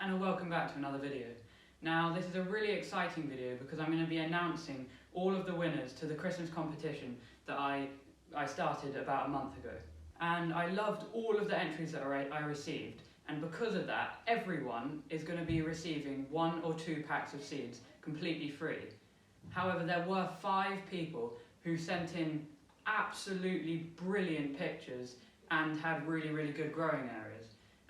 and welcome back to another video. Now this is a really exciting video because I'm going to be announcing all of the winners to the Christmas competition that I started about a month ago. And I loved all of the entries that I received, and because of that everyone is going to be receiving 1 or 2 packs of seeds completely free. However, there were 5 people who sent in absolutely brilliant pictures and had really good growing areas.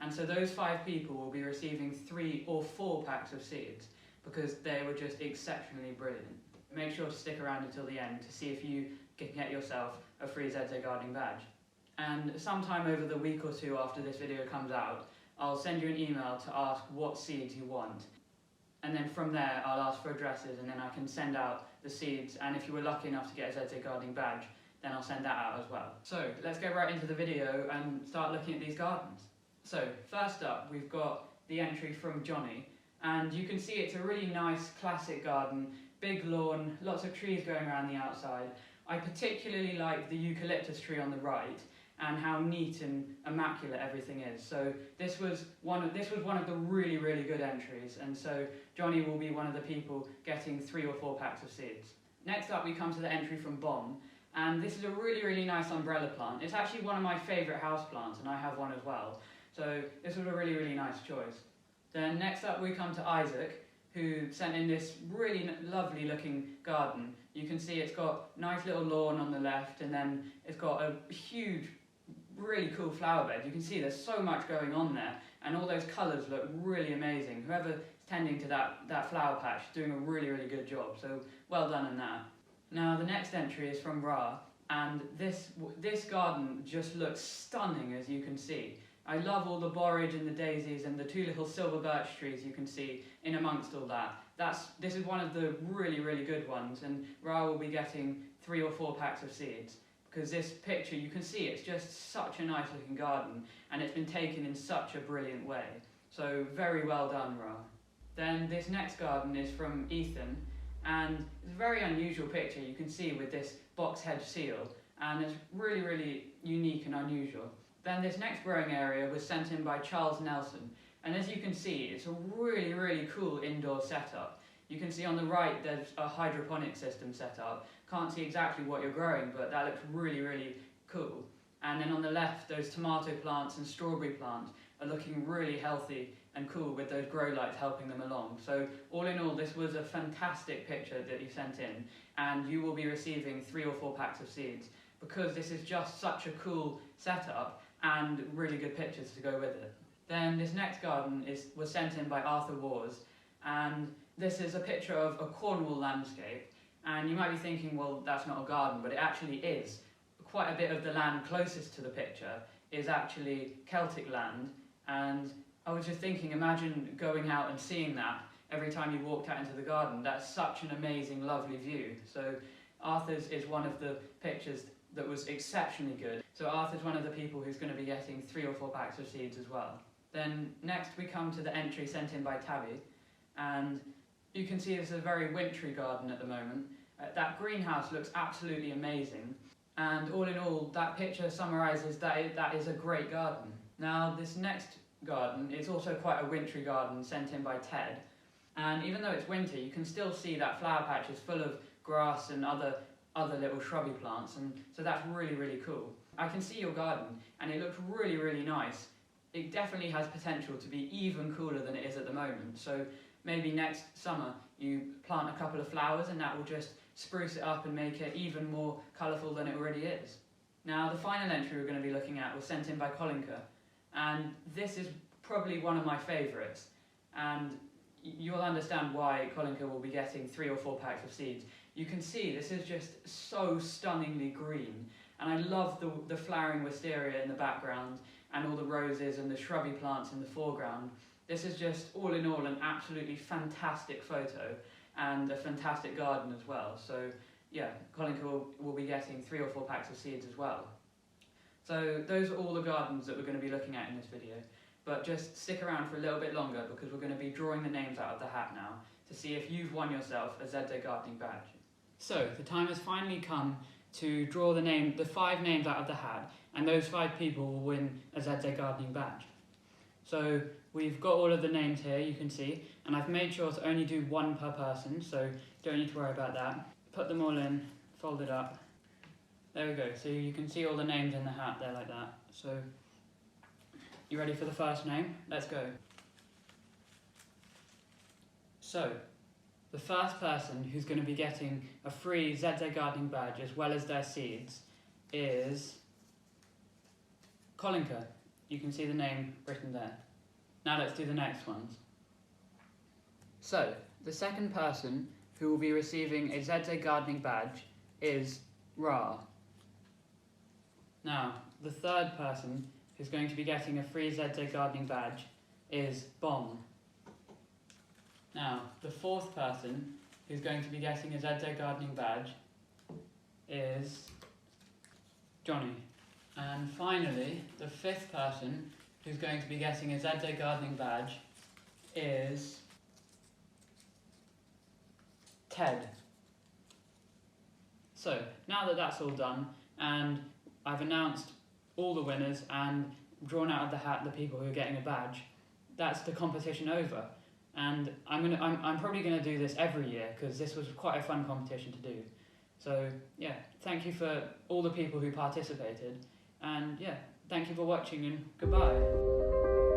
And so those 5 people will be receiving 3 or 4 packs of seeds because they were just exceptionally brilliant. Make sure to stick around until the end to see if you can get yourself a free ZZ Gardening badge. And sometime over the week or 2 after this video comes out, I'll send you an email to ask what seeds you want. And then from there I'll ask for addresses, and then I can send out the seeds, and if you were lucky enough to get a ZZ Gardening badge, then I'll send that out as well. So let's get right into the video and start looking at these gardens. So first up we've got the entry from Johnny, and you can see it's a really nice classic garden, big lawn, lots of trees going around the outside. I particularly like the eucalyptus tree on the right and how neat and immaculate everything is. So this was one of the really good entries, and so Johnny will be one of the people getting 3 or 4 packs of seeds. Next up we come to the entry from Bon, and this is a really nice umbrella plant. It's actually one of my favourite house plants, and I have one as well. So this was a really nice choice. Then next up we come to Isaac, who sent in this really lovely looking garden. You can see it's got nice little lawn on the left, and then it's got a huge, really cool flower bed. You can see there's so much going on there, and all those colours look really amazing. Whoever's tending to that flower patch is doing a really good job, so well done on that. Now the next entry is from Ra, and this garden just looks stunning, as you can see. I love all the borage and the daisies and the 2 little silver birch trees you can see in amongst all that. This is one of the really good ones, and Ra will be getting 3 or 4 packs of seeds, because this picture, you can see it's just such a nice looking garden, and it's been taken in such a brilliant way. So very well done, Ra. Then this next garden is from Ethan, and it's a very unusual picture you can see with this box hedge seal, and it's really unique and unusual. Then this next growing area was sent in by Charles Nelson, and as you can see it's a really cool indoor setup. You can see on the right there's a hydroponic system set up. Can't see exactly what you're growing, but that looks really cool. And then on the left those tomato plants and strawberry plants are looking really healthy and cool with those grow lights helping them along. So all in all, this was a fantastic picture that you sent in, and you will be receiving 3 or 4 packs of seeds because this is just such a cool setup and really good pictures to go with it. Then this next garden was sent in by Arthur Wars, and this is a picture of a Cornwall landscape, and you might be thinking, well, that's not a garden, but it actually is. Quite a bit of the land closest to the picture is actually Celtic land, and I was just thinking, imagine going out and seeing that every time you walked out into the garden. That's such an amazing, lovely view. So Arthur's is one of the pictures that was exceptionally good. So Arthur's one of the people who's going to be getting 3 or 4 packs of seeds as well. Then next we come to the entry sent in by Tabby, and you can see this is a very wintry garden at the moment. That greenhouse looks absolutely amazing, and all in all that picture summarises that is a great garden. Now this next garden is also quite a wintry garden sent in by Ted, and even though it's winter you can still see that flower patch is full of grass and other little shrubby plants, and so that's really cool. I can see your garden and it looks really nice. It definitely has potential to be even cooler than it is at the moment, so maybe next summer you plant a couple of flowers and that will just spruce it up and make it even more colourful than it already is. Now the final entry we're going to be looking at was sent in by Kolinka, and this is probably one of my favourites, and you'll understand why Kolinka will be getting 3 or 4 packs of seeds. You can see this is just so stunningly green, and I love the flowering wisteria in the background and all the roses and the shrubby plants in the foreground. This is just all in all an absolutely fantastic photo and a fantastic garden as well. So yeah, Kolinka will be getting 3 or 4 packs of seeds as well. So those are all the gardens that we're going to be looking at in this video, but just stick around for a little bit longer because we're going to be drawing the names out of the hat now to see if you've won yourself a ZZ Gardening badge. So the time has finally come to draw the 5 names out of the hat, and those 5 people will win a ZZ Gardening badge. So we've got all of the names here, you can see, and I've made sure to only do one per person, so don't need to worry about that. Put them all in, fold it up. There we go, so you can see all the names in the hat there like that. So, you ready for the first name? Let's go. So, the first person who's going to be getting a free ZZ Gardening badge as well as their seeds is Kolinka. You can see the name written there. Now let's do the next ones. So, the second person who will be receiving a ZZ Gardening badge is Ra. Now, the third person who's going to be getting a free ZZ Gardening badge is Bomb. Now, the fourth person who's going to be getting a ZZ Gardening badge is Johnny. And finally, the fifth person who's going to be getting a ZZ Gardening badge is Ted. So, now that that's all done, and I've announced all the winners and drawn out of the hat the people who are getting a badge, that's the competition over. And I'm probably going to do this every year because this was quite a fun competition to do. So yeah, thank you for all the people who participated, and yeah, thank you for watching and goodbye.